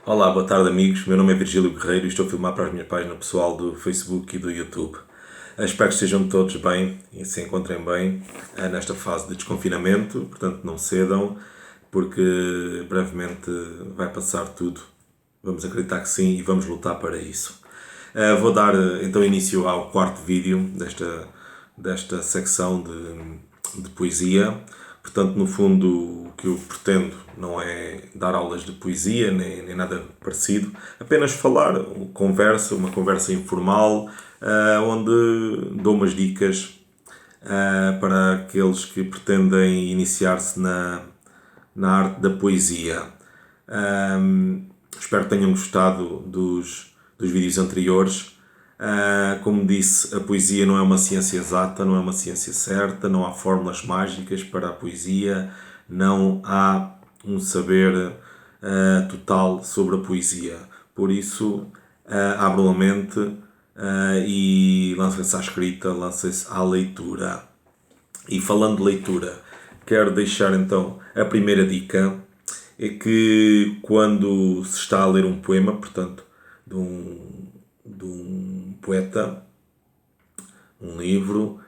Olá, boa tarde amigos. Meu nome é Virgílio Guerreiro e estou a filmar para a minha página pessoal do Facebook e do YouTube. Espero que estejam todos bem e se encontrem bem nesta fase de desconfinamento, portanto não cedam, porque brevemente vai passar tudo. Vamos acreditar que sim e vamos lutar para isso. Vou dar então início ao quarto vídeo desta secção de poesia. Portanto, no fundo, o que eu pretendo não é dar aulas de poesia, nem nada parecido, apenas falar, uma conversa informal, onde dou umas dicas para aqueles que pretendem iniciar-se na arte da poesia. Espero que tenham gostado dos vídeos anteriores. Como disse, a poesia não é uma ciência exata, não é uma ciência certa, não há fórmulas mágicas para a poesia, não há um saber total sobre a poesia. Por isso, abram a mente e lancem-se à escrita, lancem-se à leitura. E falando de leitura, quero deixar então a primeira dica, é que quando se está a ler um poema, portanto, de um poeta, um livro,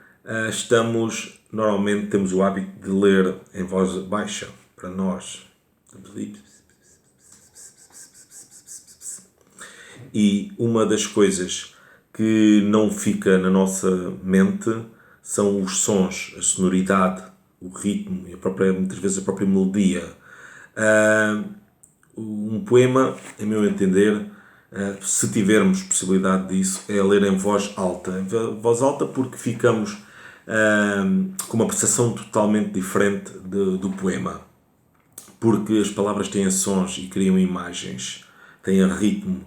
normalmente temos o hábito de ler em voz baixa, para nós. E uma das coisas que não fica na nossa mente são os sons, a sonoridade, o ritmo e muitas vezes a própria melodia. Um poema, a meu entender, se tivermos possibilidade disso, é ler em voz alta. Em voz alta porque ficamos com uma percepção totalmente diferente do poema. Porque as palavras têm sons e criam imagens, têm ritmo.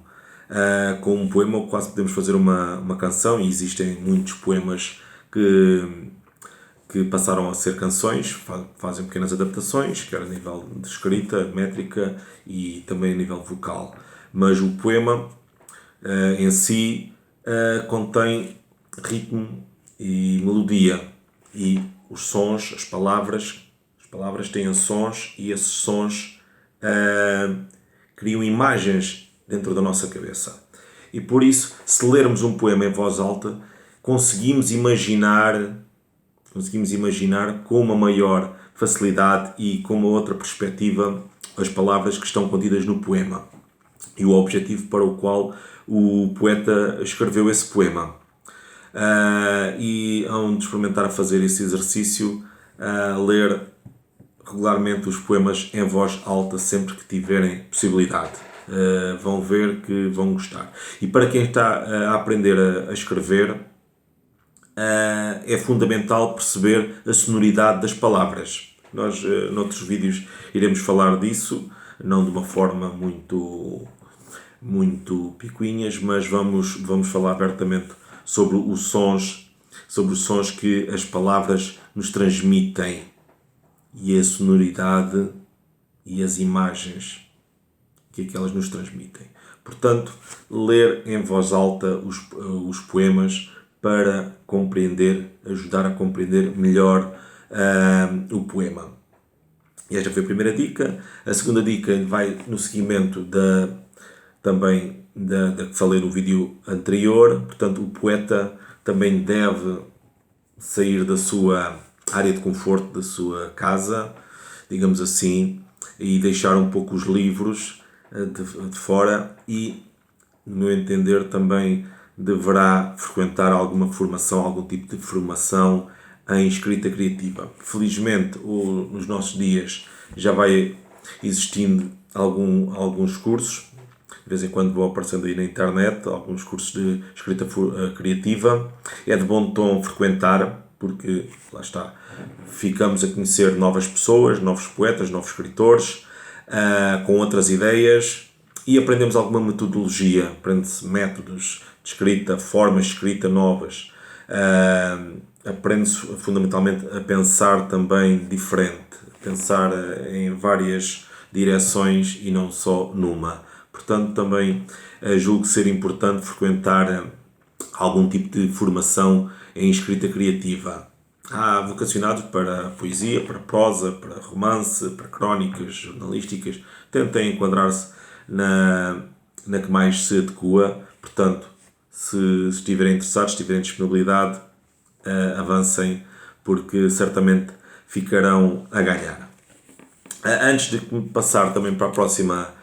Com um poema quase podemos fazer uma canção, e existem muitos poemas que passaram a ser canções, fazem pequenas adaptações, quer a nível de escrita, métrica e também a nível vocal. Mas o poema em si contém ritmo e melodia, e os sons, as palavras têm sons, e esses sons criam imagens dentro da nossa cabeça. E por isso, se lermos um poema em voz alta, conseguimos imaginar com uma maior facilidade e com uma outra perspectiva as palavras que estão contidas no poema e o objetivo para o qual o poeta escreveu esse poema. E hão de experimentar a fazer esse exercício, ler regularmente os poemas em voz alta sempre que tiverem possibilidade. Vão ver que vão gostar. E para quem está a aprender a escrever, é fundamental perceber a sonoridade das palavras. Nós, noutros vídeos, iremos falar disso, não de uma forma muito picuinhas, mas vamos falar abertamente sobre os sons que as palavras nos transmitem, e a sonoridade e as imagens que elas nos transmitem. Portanto, ler em voz alta os poemas para ajudar a compreender melhor o poema. E esta foi a primeira dica. A segunda dica vai no seguimento também da que falei no vídeo anterior. Portanto, o poeta também deve sair da sua área de conforto, da sua casa, digamos assim, e deixar um pouco os livros de fora, e, no meu entender, também deverá frequentar algum tipo de formação em escrita criativa. Felizmente, nos nossos dias já vai existindo alguns cursos, de vez em quando vão aparecendo aí na internet alguns cursos de escrita criativa. É de bom tom frequentar, porque, lá está, ficamos a conhecer novas pessoas, novos poetas, novos escritores, com outras ideias, e aprendemos alguma metodologia, aprende-se métodos de escrita, formas de escrita novas, aprende-se fundamentalmente a pensar também diferente, pensar em várias direções e não só numa. Portanto, também julgo ser importante frequentar algum tipo de formação em escrita criativa. Há vocacionados para poesia, para prosa, para romance, para crónicas jornalísticas. Tentem enquadrar-se na que mais se adequa. Portanto, se estiverem interessados, se tiverem disponibilidade, avancem, porque certamente ficarão a ganhar. Antes de passar também para a próxima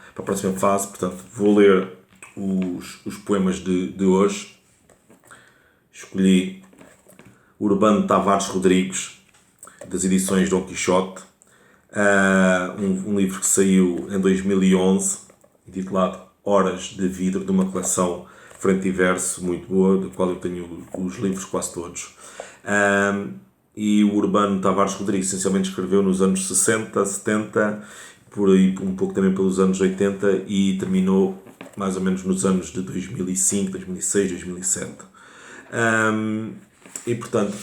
fase, portanto, vou ler os poemas de hoje. Escolhi Urbano Tavares Rodrigues, das edições Dom Quixote, um livro que saiu em 2011, intitulado Horas de Vidro, de uma coleção frente e verso muito boa, do qual eu tenho os livros quase todos. E o Urbano Tavares Rodrigues essencialmente escreveu nos anos 60, 70, por aí um pouco também pelos anos 80, e terminou mais ou menos nos anos de 2005, 2006, 2007. E portanto,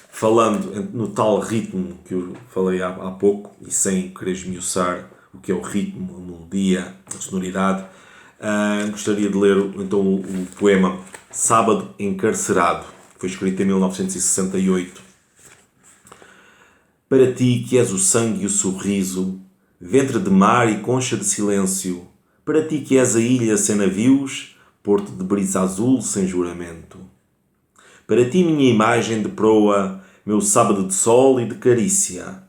falando no tal ritmo que eu falei há pouco, e sem querer esmiuçar o que é o ritmo, a melodia, a sonoridade, gostaria de ler então o poema Sábado Encarcerado, que foi escrito em 1968. Para ti que és o sangue e o sorriso, ventre de mar e concha de silêncio, para ti que és a ilha sem navios, porto de brisa azul sem juramento. Para ti minha imagem de proa, meu sábado de sol e de carícia,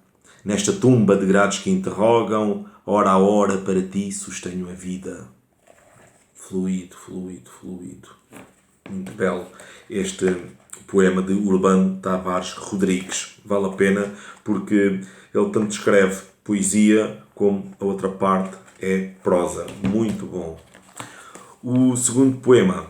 nesta tumba de grades que interrogam, hora a hora para ti sustenho a vida. Fluido, fluido, fluido. Muito belo este poema de Urbano Tavares Rodrigues. Vale a pena porque ele tanto escreve poesia como a outra parte é prosa. Muito bom. O segundo poema,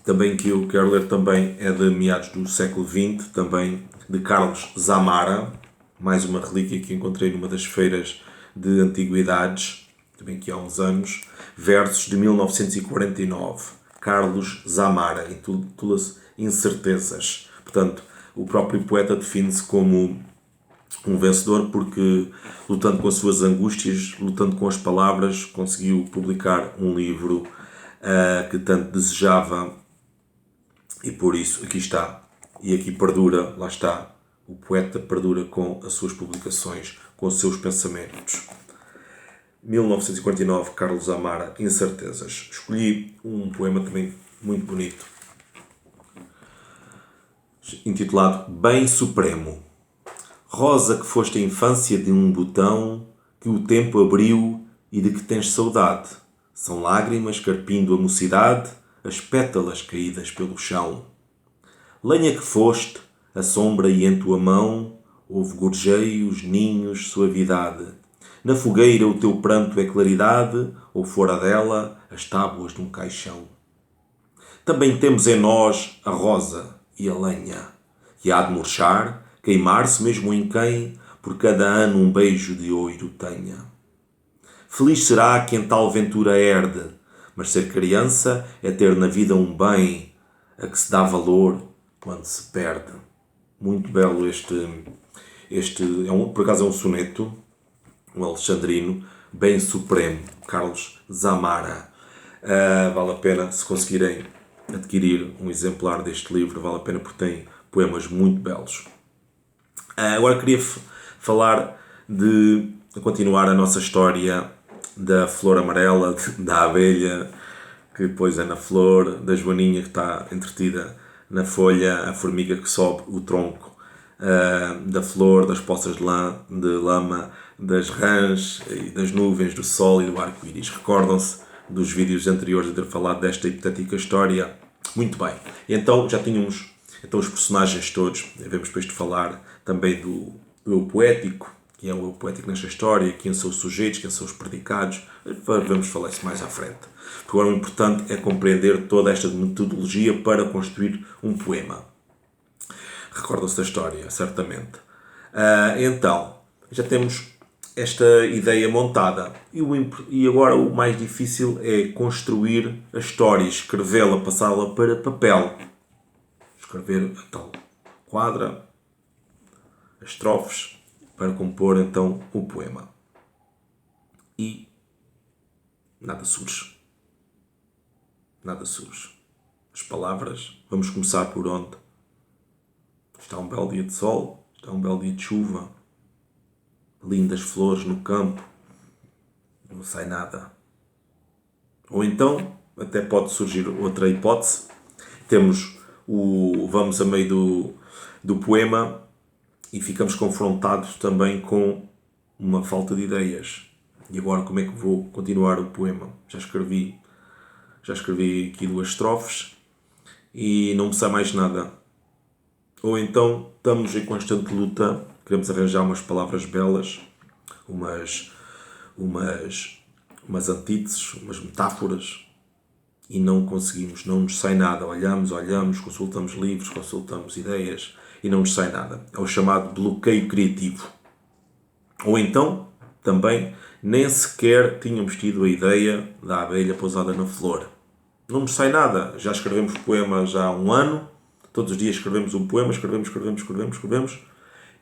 também que eu quero ler, também é de meados do século XX, também de Carlos Zamara, mais uma relíquia que encontrei numa das feiras de antiguidades, também que há uns anos, versos de 1949. Carlos Zamara, intitula-se Incertezas. Portanto, o próprio poeta define-se como um vencedor porque, lutando com as suas angústias, lutando com as palavras, conseguiu publicar um livro que tanto desejava, e por isso aqui está. E aqui perdura, lá está, o poeta perdura com as suas publicações, com os seus pensamentos. 1949, Carlos Zamara, Incertezas. Escolhi um poema também muito bonito, intitulado Bem Supremo. Rosa que foste a infância de um botão que o tempo abriu e de que tens saudade. São lágrimas carpindo a mocidade, as pétalas caídas pelo chão. Lenha que foste, a sombra e em tua mão, houve gorjeios, ninhos, suavidade. Na fogueira o teu pranto é claridade, ou fora dela as tábuas de um caixão. Também temos em nós a rosa e a lenha, que há de murchar, queimar-se mesmo em quem, por cada ano um beijo de ouro tenha. Feliz será quem tal ventura herde, mas ser criança é ter na vida um bem a que se dá valor quando se perde. Muito belo este por acaso é um soneto, um alexandrino, bem supremo, Carlos Zamara. Vale a pena, se conseguirem adquirir um exemplar deste livro, vale a pena porque tem poemas muito belos. Agora queria falar de continuar a nossa história da flor amarela, da abelha que depois é na flor, da joaninha que está entretida na folha, a formiga que sobe o tronco da flor, das poças de lama, das rãs e das nuvens, do sol e do arco-íris. Recordam-se dos vídeos anteriores de ter falado desta hipotética história? Muito bem. E então já tínhamos os personagens todos. Devemos depois de falar também do eu poético, que é o eu poético nesta história, quem são os sujeitos, quem são os predicados. Vamos falar isso mais à frente. Porque agora o importante é compreender toda esta metodologia para construir um poema. Recordam-se da história, certamente. Então, já temos esta ideia montada. E agora o mais difícil é construir a história, escrevê-la, passá-la para papel. Escrever a tal quadra, as estrofes, para compor então o poema. E nada surge. Nada surge. As palavras, vamos começar por onde? Está um belo dia de sol, está um belo dia de chuva, lindas flores no campo, não sai nada. Ou então, até pode surgir outra hipótese, vamos a meio do poema e ficamos confrontados também com uma falta de ideias. E agora como é que vou continuar o poema? Já escrevi aqui 2 estrofes e não me sai mais nada. Ou então estamos em constante luta, queremos arranjar umas palavras belas, umas antíteses, umas metáforas, e não conseguimos, não nos sai nada. Olhamos, consultamos livros, consultamos ideias e não nos sai nada. É o chamado bloqueio criativo. Ou então, também, nem sequer tínhamos tido a ideia da abelha pousada na flor. Não nos sai nada. Já escrevemos poemas há 1 ano, todos os dias escrevemos um poema, escrevemos,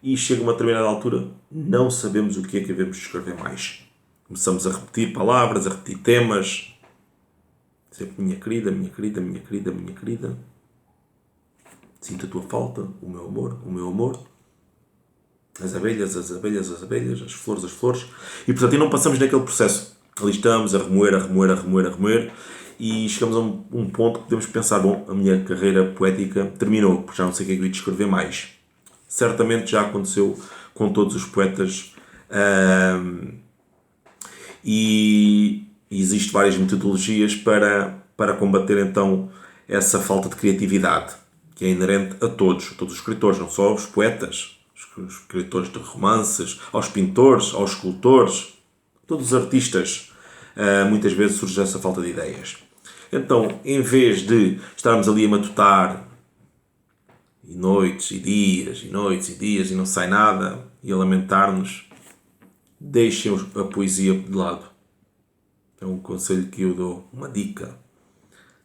e chega uma determinada altura, não sabemos o que é que devemos escrever mais. Começamos a repetir palavras, a repetir temas. Sempre minha querida. Sinto a tua falta, o meu amor. As abelhas, as flores. E portanto, não passamos naquele processo. Ali estamos a remoer. E chegamos a um ponto que podemos pensar, bom, a minha carreira poética terminou, porque já não sei o que é que eu ia escrever mais. Certamente já aconteceu com todos os poetas. E existem várias metodologias para combater então essa falta de criatividade, que é inerente a todos os escritores, não só aos poetas, os escritores de romances, aos pintores, aos escultores, todos os artistas. Muitas vezes surge essa falta de ideias. Então, em vez de estarmos ali a matutar e noites e dias e não sai nada e a lamentar-nos, deixem a poesia de lado. É um conselho que eu dou, uma dica.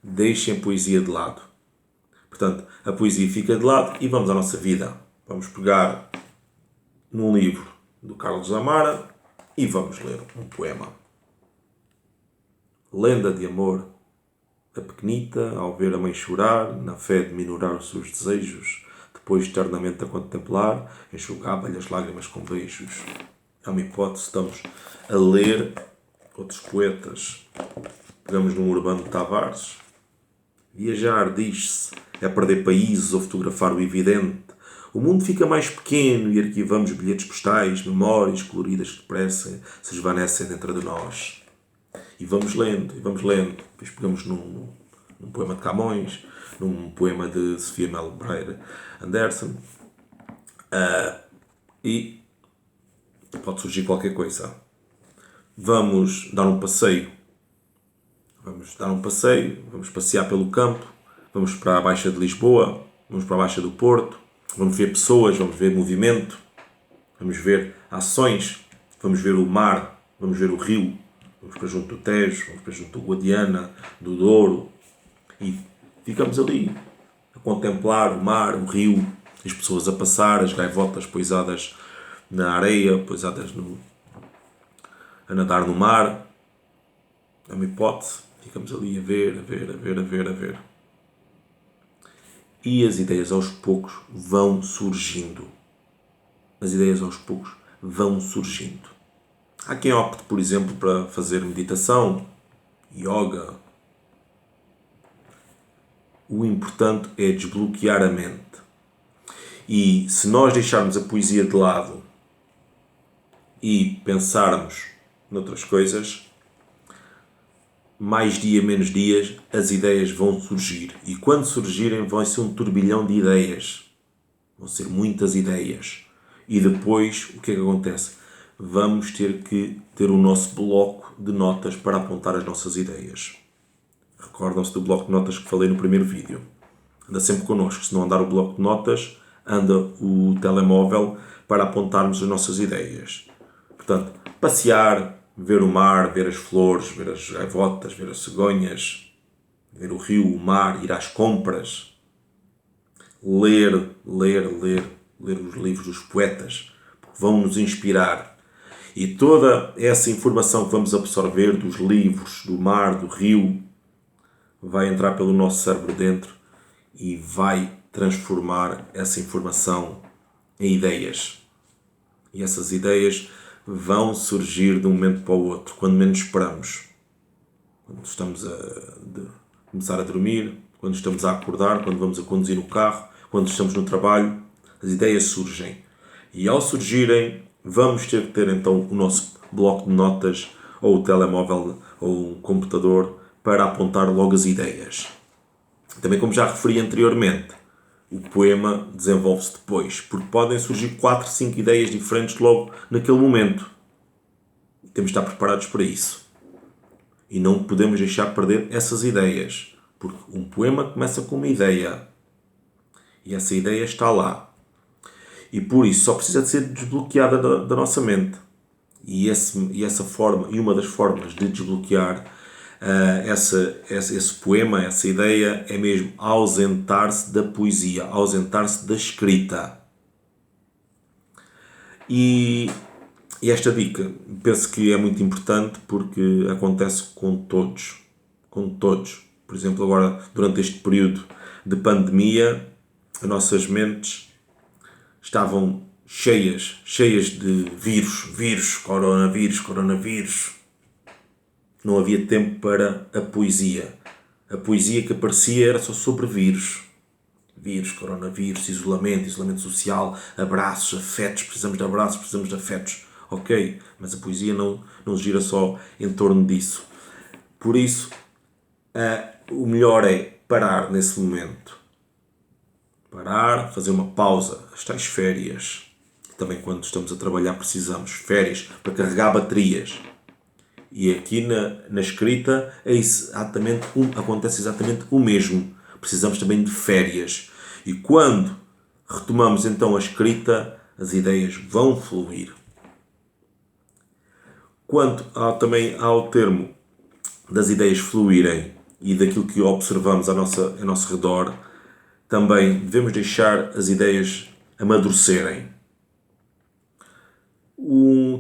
Deixem a poesia de lado. Portanto, a poesia fica de lado e vamos à nossa vida. Vamos pegar num livro do Carlos Amara e vamos ler um poema. Lenda de amor. A pequenita, ao ver a mãe chorar, na fé de minorar os seus desejos, depois eternamente a contemplar, enxugava-lhe as lágrimas com beijos. É uma hipótese, estamos a ler outros poetas. Pegamos num Urbano de Tavares. Viajar, diz-se, é perder países ou fotografar o evidente. O mundo fica mais pequeno e arquivamos bilhetes postais, memórias coloridas que depressa se esvanecem dentro de nós. E vamos lendo. Depois pegamos num poema de Camões, num poema de Sofia Melo Breira Anderson. E pode surgir qualquer coisa. Vamos dar um passeio. Vamos passear pelo campo, vamos para a Baixa de Lisboa, vamos para a Baixa do Porto, vamos ver pessoas, vamos ver movimento, vamos ver ações, vamos ver o mar, vamos ver o rio, vamos para junto do Tejo, vamos para junto do Guadiana, do Douro, e ficamos ali a contemplar o mar, o rio, as pessoas a passar, as gaivotas pousadas na areia, pousadas a nadar no mar. É uma hipótese. Ficamos ali a ver. E as ideias aos poucos vão surgindo. Há quem opte, por exemplo, para fazer meditação, yoga. O importante é desbloquear a mente. E se nós deixarmos a poesia de lado e pensarmos noutras coisas, mais dia, menos dias, as ideias vão surgir. E quando surgirem, vai ser um turbilhão de ideias. Vão ser muitas ideias. E depois, o que é que acontece? Vamos ter que ter o nosso bloco de notas para apontar as nossas ideias. Recordam-se do bloco de notas que falei no primeiro vídeo. Anda sempre connosco. Se não andar o bloco de notas, anda o telemóvel para apontarmos as nossas ideias. Portanto, passear, ver o mar, ver as flores, ver as gaivotas, ver as cegonhas, ver o rio, o mar, ir às compras, ler os livros dos poetas, porque vão nos inspirar. E toda essa informação que vamos absorver dos livros, do mar, do rio, vai entrar pelo nosso cérebro dentro e vai transformar essa informação em ideias. E essas ideias vão surgir de um momento para o outro, quando menos esperamos. quando estamos começar a dormir, quando estamos a acordar, quando vamos a conduzir no carro, quando estamos no trabalho, as ideias surgem. E ao surgirem, vamos ter que ter então o nosso bloco de notas, ou o telemóvel, ou um computador, para apontar logo as ideias. Também, como já referi anteriormente, o poema desenvolve-se depois, porque podem surgir 4, 5 ideias diferentes logo naquele momento. Temos de estar preparados para isso. E não podemos deixar perder essas ideias, porque um poema começa com uma ideia. E essa ideia está lá. E por isso só precisa de ser desbloqueada da nossa mente. E essa forma, e uma das formas de desbloquear esse poema, essa ideia, é mesmo ausentar-se da poesia, ausentar-se da escrita. E esta dica, penso que é muito importante porque acontece com todos. Com todos. Por exemplo, agora, durante este período de pandemia, as nossas mentes estavam cheias de vírus, coronavírus. Não havia tempo para a poesia. A poesia que aparecia era só sobre vírus. Vírus, coronavírus, isolamento social, abraços, afetos, precisamos de abraços, precisamos de afetos. Ok, mas a poesia não gira só em torno disso. Por isso, o melhor é parar nesse momento. Parar, fazer uma pausa, as tais férias. Também quando estamos a trabalhar precisamos férias para carregar baterias. E aqui na escrita acontece exatamente o mesmo. Precisamos também de férias. E quando retomamos então a escrita, as ideias vão fluir. Quanto ao termo das ideias fluírem e daquilo que observamos ao nosso redor, também devemos deixar as ideias amadurecerem.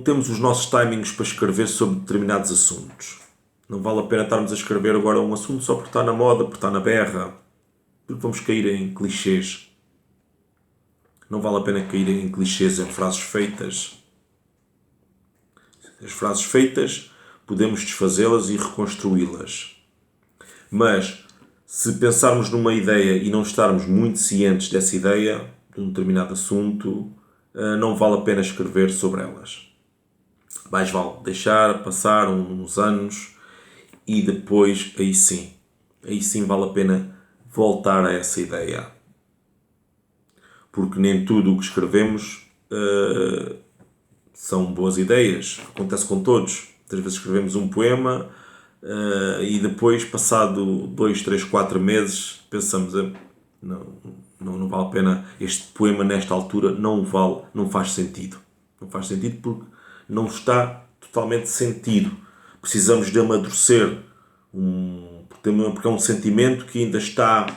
Temos os nossos timings para escrever sobre determinados assuntos. Não vale a pena estarmos a escrever agora um assunto só porque está na moda, porque está na berra, porque vamos cair em clichês. Não vale a pena cair em clichês, em frases feitas. As frases feitas podemos desfazê-las e reconstruí-las. Mas se pensarmos numa ideia e não estarmos muito cientes dessa ideia, de um determinado assunto, não vale a pena escrever sobre elas. Mais vale deixar passar uns anos e depois, aí sim vale a pena voltar a essa ideia. Porque nem tudo o que escrevemos são boas ideias. Acontece com todos. Muitas vezes escrevemos um poema e depois, passado 2, 3, 4 meses, pensamos, não vale a pena, este poema nesta altura não faz sentido. Não faz sentido porque não está totalmente sentido. Precisamos de amadurecer, porque é um sentimento que ainda está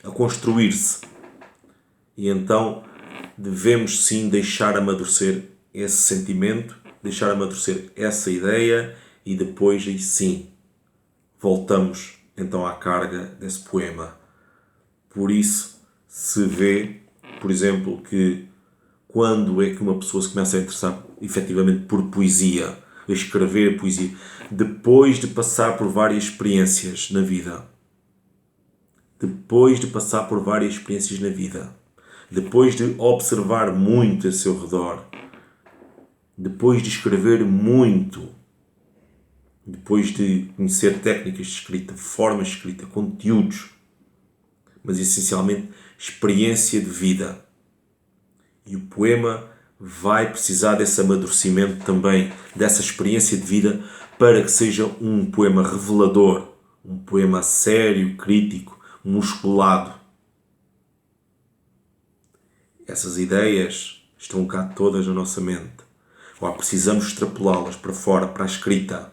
a construir-se. E então devemos sim deixar amadurecer esse sentimento, deixar amadurecer essa ideia e depois aí sim voltamos então à carga desse poema. Por isso se vê, por exemplo, que quando é que uma pessoa se começa a interessar efetivamente por poesia, a escrever poesia, depois de passar por várias experiências na vida. Depois de passar por várias experiências na vida. Depois de observar muito a seu redor. Depois de escrever muito. Depois de conhecer técnicas de escrita, formas de escrita, conteúdos. Mas essencialmente experiência de vida. E o poema vai precisar desse amadurecimento também, dessa experiência de vida, para que seja um poema revelador, um poema sério, crítico, musculado. Essas ideias estão cá todas na nossa mente. Agora precisamos extrapolá-las para fora, para a escrita,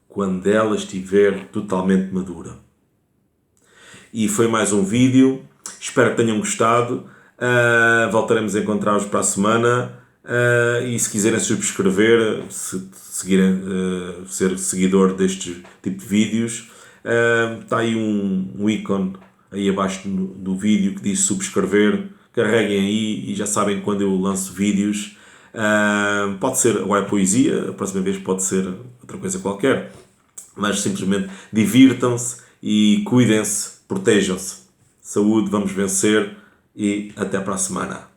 quando ela estiver totalmente madura. E foi mais um vídeo. Espero que tenham gostado. Voltaremos a encontrar-vos para a semana. E se quiserem subscrever, ser seguidor deste tipo de vídeos, está aí um ícone aí abaixo do vídeo que diz subscrever. Carreguem aí e já sabem quando eu lanço vídeos. Pode ser agora poesia, a próxima vez pode ser outra coisa qualquer. mas simplesmente divirtam-se e cuidem-se, protejam-se. Saúde, vamos vencer e até para a semana.